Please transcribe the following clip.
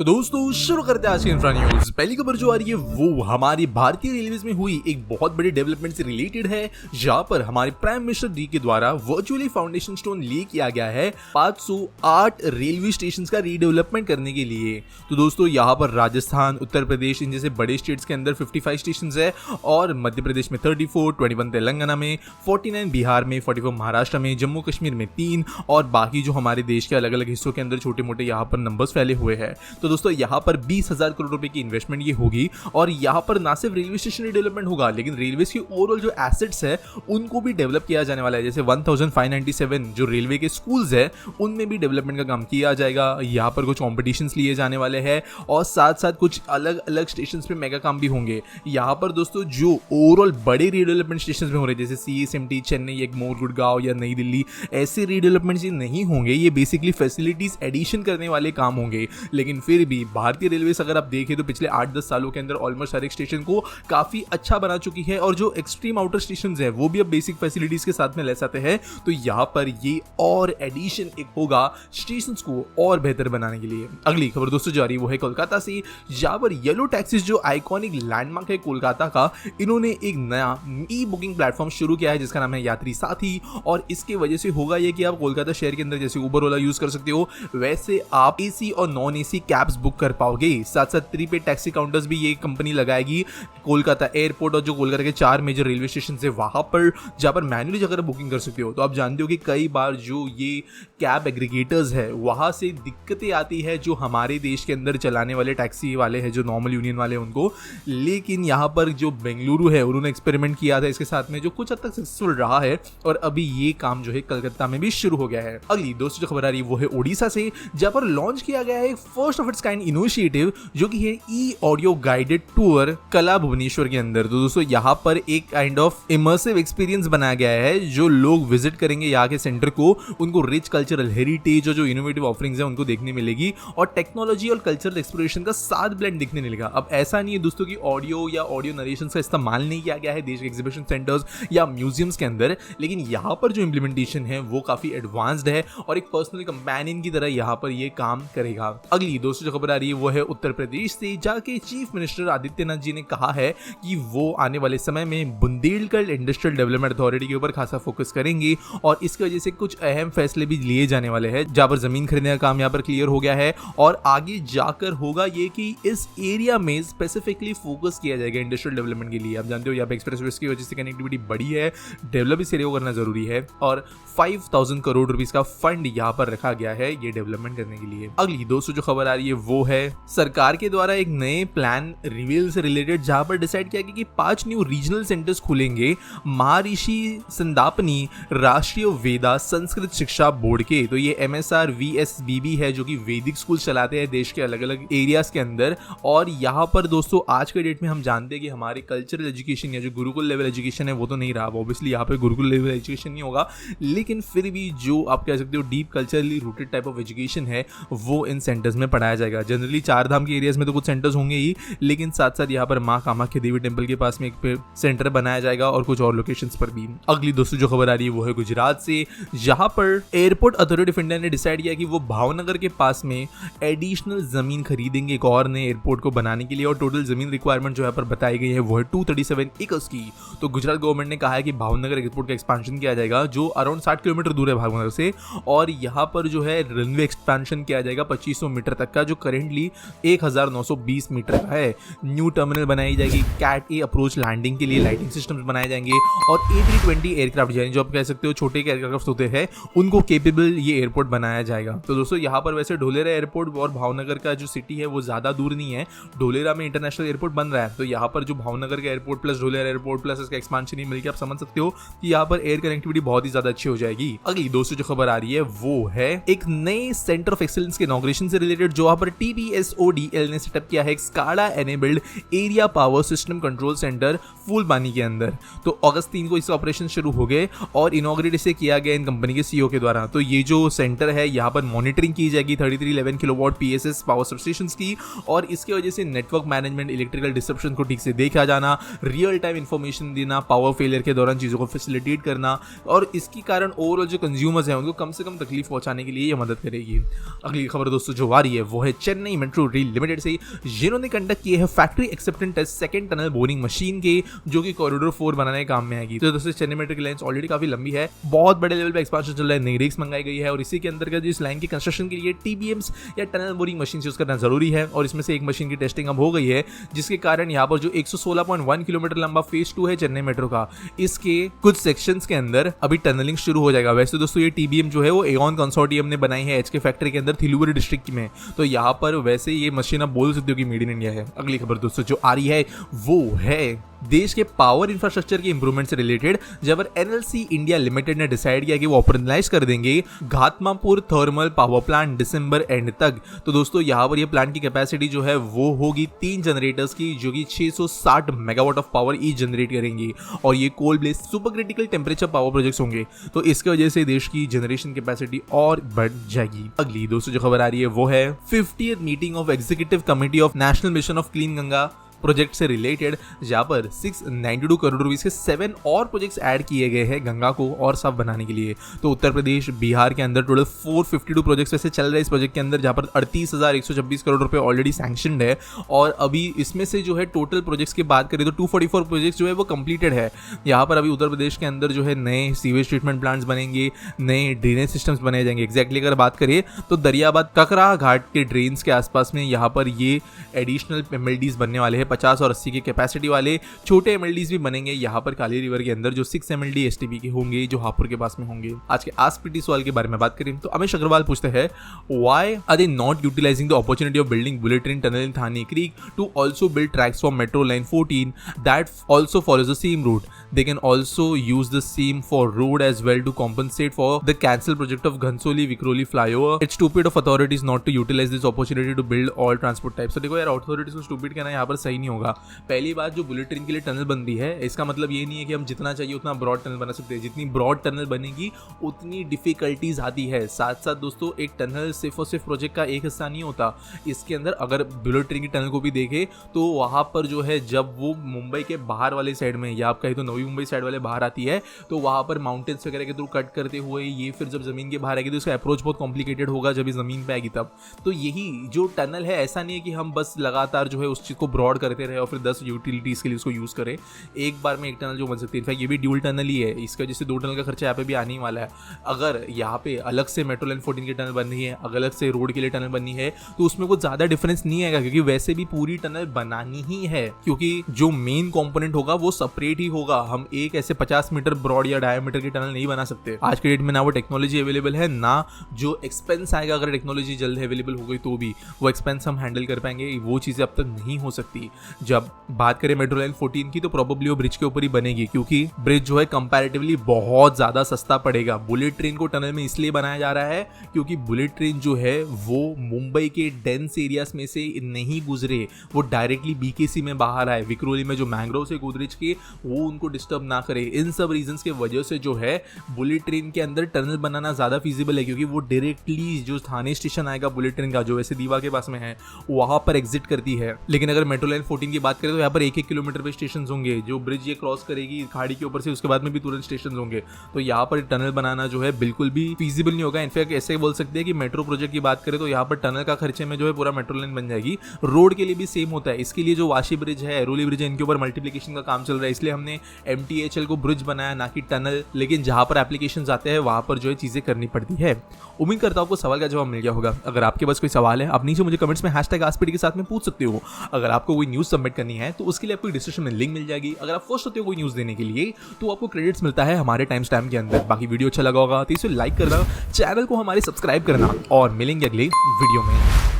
तो दोस्तों शुरू करते हैं आज की इंफ्रा न्यूज। पहली खबर जो आ रही है वो हमारी भारतीय रेलवेज में हुई एक बहुत बड़ी डेवलपमेंट से रिलेटेड है, जहां पर हमारे प्राइम मिनिस्टर जी के द्वारा वर्चुअली फाउंडेशन स्टोन ले किया गया है 508 रेलवे स्टेशन का रीडेवलपमेंट करने के लिए। तो दोस्तों यहाँ पर राजस्थान, उत्तर प्रदेश इन जैसे बड़े स्टेट्स के अंदर 55 स्टेशन है और मध्य प्रदेश में 34, 21 तेलंगाना में, 49 बिहार में, 44 महाराष्ट्र में, जम्मू कश्मीर में 3 और बाकी जो हमारे देश के अलग अलग हिस्सों के अंदर छोटे मोटे यहाँ पर नंबर्स फैले हुए हैं। तो दोस्तों यहाँ पर 20,000 करोड़ रुपए की इन्वेस्टमेंट ये होगी और यहाँ पर ना सिर्फ रेलवे स्टेशन डेवलपमेंट होगा लेकिन रेलवे के ओवरऑल जो एसेट्स है उनको भी डेवलप किया जाने वाला है। जैसे 1597 जो रेलवे के स्कूल्स है उनमें भी डेवलपमेंट का काम किया जाएगा। यहाँ पर कुछ कॉम्पिटिशन्स लिए जाने वाले हैं और साथ साथ कुछ अलग अलग स्टेशन पे मेगा काम भी होंगे। यहाँ पर दोस्तों जो ओवरऑल बड़े रीडेवलपमेंट स्टेशन में हो रहे जैसे CSMT, चेन्नई, एग्मोर, गुड़गांव या नई दिल्ली, ऐसे रीडेवलपमेंट नहीं होंगे। ये बेसिकली फैसिलिटीज एडिशन करने वाले काम होंगे। लेकिन फिर भी भारतीय रेलवे अगर आप देखें तो पिछले 8-10 सालों के अंदर ऑलमोस्ट हर एक स्टेशन को काफी अच्छा बना चुकी है और जो एक्सट्रीम आउटर स्टेशन है वो भी अब बेसिक फैसिलिटीज के साथ में ले जाते हैं। तो यहाँ पर ये और एडिशन एक होगा स्टेशन को और बेहतर बनाने के लिए। अगली खबर दोस्तों जा रही वो है कोलकाता से, जहां पर येलो टैक्सीज जो आइकॉनिक लैंडमार्क है कोलकाता का, इन्होंने एक नया ई बुकिंग प्लेटफॉर्म शुरू किया है जिसका नाम है यात्री साथी। और इसके वजह से होगा ये कि आप कोलकाता शहर के अंदर जैसे उबर ओला यूज कर सकते हो वैसे आप एसी और नॉन एसी कैब्स बुक कर पाओगे। साथ साथ प्रीपेड टैक्सी काउंटर्स भी ये कंपनी लगाएगी कोलकाता एयरपोर्ट और जो कोलकाता के 4 मेजर रेलवे स्टेशन है वहां पर, जहां पर मैन्युअली अगर बुकिंग कर सकते हो। तो आप जानते हो कि कई बार जो ये कैब एग्रीगेटर्स है वहां से दिक्कतें आती है जो हमारे देश के अंदर चलाने वाले टैक्सी वाले हैं, जो नॉर्मल यूनियन वाले उनको। लेकिन यहाँ पर जो बेंगलुरु है उन्होंने एक्सपेरिमेंट किया था इसके साथ में जो कुछ हद तक सक्सेसफुल रहा है और अभी ये काम जो है कलकत्ता में भी शुरू हो गया है। अगली दोस्तों जो खबर आ रही है वो है ओडिशा से, जहां पर लॉन्च किया गया है first of its kind initiative जो कि है ई ऑडियो गाइडेड टूर कला भुवनेश्वर के अंदर। तो दोस्तों यहाँ पर एक काइंड ऑफ इमर्सिव एक्सपीरियंस बनाया गया है। जो लोग विजिट करेंगे यहाँ के सेंटर को उनको रिच कल्चरल हेरिटेज और जो इनोवेटिव ऑफरिंग्स है उनको देखने मिलेगी और टेक्नोलॉजी और कल्चरल एक्सप्लोरेशन का साथ ब्लेंड दिखने मिलेगा। अब ऐसा नहीं है दोस्तों की ऑडियो या ऑडियो नरेशन का इस्तेमाल नहीं किया गया है देश के एग्जीबिशन सेंटर्स या म्यूजियम्स के अंदर, लेकिन यहाँ पर जो इम्प्लीमेंटेशन है वो काफी एडवांस्ड है और एक पर्सनल कंपेनियन की तरह यहाँ पर ये काम करेगा। अगली दोस्तों जो खबर आ रही है वो है उत्तर प्रदेश से, जाके चीफ मिनिस्टर आदित्यनाथ जी ने कहा है कि वो आने वाले समय में बुंदेलखंड इंडस्ट्रियल डेवलपमेंट अथॉरिटी के ऊपर खासा फोकस करेंगे और इसकी वजह से कुछ अहम फैसले भी लिए जाने वाले हैं। जहां पर जमीन खरीदने का काम यहाँ पर क्लियर हो गया है और आगे जाकर होगा ये कि इस एरिया में स्पेसिफिकली फोकस किया जाएगा इंडस्ट्रियल डेवलपमेंट के लिए। आप जानते हो यहाँ पे एक्सप्रेसवे की वजह से कनेक्टिविटी बढ़ी है, डेवलप इस एरिया को करना जरूरी है और 5,000 करोड़ रुपीस का फंड यहाँ पर रखा गया है ये डेवलपमेंट करने के लिए। अगली दोस्तों जो खबर आ रही है वो है सरकार के द्वारा एक नए प्लान रिवील से रिलेटेड, जहां पर डिसाइड किया गया कि 5 न्यू रीजनल सेंटर्स खुलेंगे महर्षि संदापनी राष्ट्रीय वेदा संस्कृत शिक्षा बोर्ड के। तो ये MSR VSBB है जो कि वैदिक स्कूल चलाते हैं देश के अलग अलग एरियाज के अंदर। और यहाँ पर दोस्तों आज के डेट में हम जानते हैं कि हमारे कल्चरल एजुकेशन या जो गुरुकुल लेवल एजुकेशन है वो तो नहीं रहा, ऑब्वियसली यहाँ पे गुरुकुल लेवल एजुकेशन नहीं होगा, लेकिन फिर भी जो आप कह सकते हो deep culturally rooted type of education है वो इन सेंटर्स में पढ़ाया जाएगा। जनरली 4 धाम के एरियाज में तो कुछ सेंटर्स होंगे ही, लेकिन साथ साथ यहाँ पर माँ कामाख्या देवी टेम्पल के पास में एक सेंटर बनाया जाएगा और कुछ और लोकेशंस पर भी। अगली दोस्तों जो खबर आ रही है वो है गुजरात से, जहां पर एयरपोर्ट अथॉरिटी ऑफ इंडिया ने डिसाइड किया कि वो भावनगर के पास में एडिशनल जमीन खरीदेंगे एक और नए एयरपोर्ट को बनाने के लिए और टोटल जमीन रिक्वायरमेंट जो यहाँ पर बताई गई है वो है 237 एकर्स की। तो गुजरात गवर्नमेंट ने कहा है कि भावनगर एयरपोर्ट का एक्सपेंशन किया जाएगा जो अराउंड 60 किलोमीटर दूर है भावनगर से, और यहाँ पर जो है रनवे एक्सपेंशन किया जाएगा 2500 मीटर तक का जो करेंटली 1920 मीटर का है। न्यू टर्मिनल बनाई जाएगी, कैट ए अप्रोच लैंडिंग के लिए लाइटिंग सिस्टम्स बनाए जाएंगे और A320 एयरक्राफ्ट यानी जो आप कह सकते हो छोटे एयरक्राफ्ट होते हैं उनको केपेबल ये एयरपोर्ट बनाया जाएगा। तो दोस्तों यहाँ पर वैसे ढोलेरा एयरपोर्ट और भावनगर का जो सिटी है वो ज्यादा दूर नहीं है, ढोलेरा में इंटरनेशनल एयरपोर्ट बन रहा है। तो यहाँ पर जो भावनगर का airport plus Dholera airport plus इसका एक्सपेंशन ही मिलकर आप समझ सकते हो कि यहाँ पर एयर कनेक्टिविटी बहुत ही ज्यादा अच्छी हो जाएगी। अगली दोस्तों जो खबर आ रही है वो है एक नए सेंटर ऑफ एक्सीलेंस के इनॉग्रेशन से रिलेटेड, जो यहाँ पर TPSODL ने सेटअप किया है एक SCADA enabled area power system control centre Phulbani के अंदर। तो अगस्त 3 को इसका ऑपरेशन शुरू हो गए और इनॉग्रेट इसे किया गया इन कंपनी के CEO के द्वारा। तो ये जो सेंटर है यहाँ पर मॉनिटरिंग की जाएगी 3311 किलोवाट PSS पावर सबस्टेशंस की और इसकी वजह से नेटवर्क मैनेजमेंट, इलेक्ट्रिकल डिस्ट्रप्शन को ठीक से देखा जाना, रियल टाइम इंफॉर्मेशन देना, पावर फेलियर के दौरान चीजों को फैसिलिटेट करना और इसके कारण ओवरऑल जो कंज्यूमर्स हैं उनको कम से कम तकलीफ पहुंचाने के लिए ये मदद करेगी। अगली खबर दोस्तों जो आ रही है वो है है चेन्नई मेट्रो रेल लिमिटेड से, जिन्होंने कंडक्ट किए हैं factory acceptance test second tunnel boring machine के, जो कि कॉरिडोर 4 बनाने के काम में आएगी। तो दोस्तों चेन्नई मेट्रो की लाइन ऑलरेडी काफी लंबी है, बहुत बड़े लेवल पे एक्सपांशन चल रहा है, नई रिक्स मंगाई गई है और इसी के अंतर्गत इस लाइन की कंस्ट्रक्शन के लिए TBMs या टनल बोरिंग मशीन यूज करना जरूरी है। और इसमें से एक मशीन की टेस्टिंग अब हो गई है, जिसके कारण यहाँ पर जो 116.1 किलोमीटर लंबा फेज 2 है चेन्नई मेट्रो का, इसके कुछ सेक्शंस के अंदर अभी टनलिंग शुरू हो जाएगा। वैसे दोस्तों ये TBM जो है वो एऑन कंसोर्टियम ने बनाई है HK फैक्ट्री के अंदर थिलुवरी डिस्ट्रिक्ट में, तो यहाँ पर वैसे ये मशीन आप बोल सकते हो कि मेड इन इंडिया है। अगली खबर दोस्तों जो आ रही है वो है देश के पावर इंफ्रास्ट्रक्चर के इंप्रूवमेंट से रिलेटेड, जब NLC इंडिया लिमिटेड ने डिसाइड किया कि वो ऑपरेशनलाइज कर देंगे घाटमापुर थर्मल पावर प्लांट दिसंबर एंड तक। तो दोस्तों यहाँ पर ये प्लांट की कैपेसिटी जो है वो होगी 3 जनरेटर्स की, जो कि 660 megawatt of power each generate करेंगी और ये coal based super critical temperature power projects होंगे, तो इसकी वजह से देश की जनरेशन कैपेसिटी और बढ़ जाएगी। अगली दोस्तों जो खबर आ रही है वो है 50th meeting of executive committee of national mission of clean Ganga project से रिलेटेड, जहां पर 692 करोड़ रुपीस के 7 और प्रोजेक्ट्स ऐड किए गए हैं गंगा को और साफ बनाने के लिए। तो उत्तर प्रदेश बिहार के अंदर टोटल 452 प्रोजेक्ट्स वैसे चल रहे हैं इस प्रोजेक्ट के अंदर, जहां पर 38,126 करोड़ रुपए ऑलरेडी सैंक्शनड है और अभी इसमें से जो है टोटल प्रोजेक्ट्स की बात करें तो 244 प्रोजेक्ट्स जो है वो कंप्लीटेड है। यहाँ पर अभी उत्तर प्रदेश के अंदर जो है नए सीवेज ट्रीटमेंट प्लांट्स बनेंगे, नए ड्रेनेज सिस्टम्स बनाए जाएंगे। एक्जैक्टली अगर बात करें तो दरियाबाद ककरा घाट के ड्रेन्स के आसपास में यहाँ पर ये एडिशनल MLDs बनने वाले हैं, 50 और 80 की कैपेसिटी वाले छोटे MLDs भी बनेंगे यहाँ पर काली रिवर के अंदर, जो 6 MLD STP के होंगे, जो हापुड़ के पास में होंगे। आज के आस्क पीटी सवाल के बारे में बात करें तो अमेश अग्रवाल पूछते हैं, why are they not utilising the opportunity of building bullet train tunnel in Thane creek to also build tracks for metro line 14 that also follows the same route? They can also use the same for road as well to compensate for the cancelled project of Ghansoli-Vikhroli flyover. It's stupid of authorities not to utilize this opportunity to build all transport types. तो देखो यार, authorities को stupid कहना यहाँ पर सही नहीं होगा। पहली बात, जो बुलेट ट्रेन के लिए टनल बन रही है इसका मतलब ये नहीं है कि हम जितना चाहिए उतना ब्रॉड टनल बना सकते हैं। जितनी ब्रॉड टनल बनेगी उतनी डिफिकल्टीज आती है। साथ साथ दोस्तों एक टनल सिर्फ और सिर्फ प्रोजेक्ट का एक हिस्सा नहीं होता। इसके अंदर अगर बुलेट ट्रेन की टनल को भी देखे तो वहाँ पर जो है जब वो मुंबई के बाहर वाले साइड में या आप कहीं तो नवी मुंबई साइड वाले बाहर आती है तो वहां पर माउंटेन्स वगैरह के थ्रू कट करते हुए ये फिर जब जमीन के बाहर आएगी तो इसका अप्रोच बहुत कॉम्प्लिकेटेड होगा जब ये जमीन पे आएगी तब। तो यही जो टनल है, ऐसा नहीं है कि हम बस लगातार जो है उस चीज को ब्रॉड करते रहे और फिर 10 यूटिलिटीज के लिए उसको यूज करें। एक बार में एक टनल जो बन सकती है, इनफैक्ट ये भी ड्यूल टनल ही है, इसका जैसे 2 टनल का खर्चा यहाँ पे भी आने ही वाला है। अगर यहाँ पे अलग से मेट्रो लाइन 14 की टनल बननी है, अलग से रोड के लिए टनल बननी है, तो उसमें कुछ ज्यादा डिफरेंस नहीं आएगा, क्योंकि वैसे भी पूरी टनल बनानी ही है, क्योंकि जो मेन कंपोनेंट होगा वो सेपरेट ही होगा। हम एक ऐसे 50 मीटर ब्रॉड या डायमीटर की टनल नहीं बना सकते। आज के डेट में ना वो टेक्नोलॉजी अवेलेबल है, ना जो एक्सपेंस आएगा अगर टेक्नोलॉजी जल्द अवेलेबल हो गई तो भी वो एक्सपेंस हम हैंडल कर पाएंगे। वो चीजें अब तक नहीं हो सकती। जब बात करें मेट्रो लाइन 14 की तो प्रोबेबली वो ब्रिज के ऊपर ही बनेगी, क्योंकि ब्रिज जो है कंपैरेटिवली बहुत ज्यादा सस्ता पड़ेगा। बुलेट ट्रेन को टनल में इसलिए बनाया जा रहा है क्योंकि बुलेट ट्रेन जो है वो मुंबई के डेंस एरियाज में से नहीं गुजरे, वो डायरेक्टली BKC में बाहर आए, विक्रोली में जो मैंग्रोव से गोदरेज के वो उनको डिस्टर्ब ना करे। इन सब रीजंस के वजह से जो है बुलेट ट्रेन के अंदर टनल बनाना ज्यादा फीजिबल है, क्योंकि वो डायरेक्टली जो थाने स्टेशन आएगा बुलेट ट्रेन का, जो वैसे दीवा के पास में है, वहां पर एग्जिट करती है। लेकिन अगर मेट्रो लाइन 14 की बात करें तो यहाँ पर 1-1 किलोमीटर पे स्टेशन होंगे, जो ब्रिज ये क्रॉस करेगी खाड़ी के ऊपर से, उसके बाद में भी तुरंत स्टेशन होंगे। तो यहाँ पर टनल बनाना जो है बिल्कुल भी फीजिबल नहीं होगा। इनफैक्ट ऐसे बोल सकते हैं कि मेट्रो प्रोजेक्ट की बात करें तो यहाँ पर टनल का खर्चे में जो है पूरा मेट्रो लाइन बन जाएगी। रोड के लिए भी सेम होता है। इसके लिए जो वाशी ब्रिज है, एरोली ब्रिज है, इनके ऊपर मल्टीप्लिकेशन का काम चल रहा है, इसलिए हमने MTHL को ब्रिज बनाया, ना कि टनल। लेकिन जहां पर एप्लीकेशंस आते हैं वहां पर जो है चीजें करनी पड़ती है। उम्मीद करता हूं आपको सवाल का जवाब मिल गया होगा। अगर आपके पास कोई सवाल है आप नीचे मुझे कमेंट्स में #AskPT के साथ में पूछ सकते हो। अगर आपको कोई न्यूज सबमिट करनी है तो उसके लिए आपको डिस्क्रिप्शन में लिंक मिल जाएगी। अगर आप फर्स्ट होते हो कोई न्यूज देने के लिए तो आपको क्रेडिट्स मिलता है हमारे टाइम स्टैम्प के अंदर। बाकी वीडियो अच्छा लगा होगा तो इसे लाइक करना, चैनल को हमारे सब्सक्राइब करना और मिलेंगे अगले वीडियो में।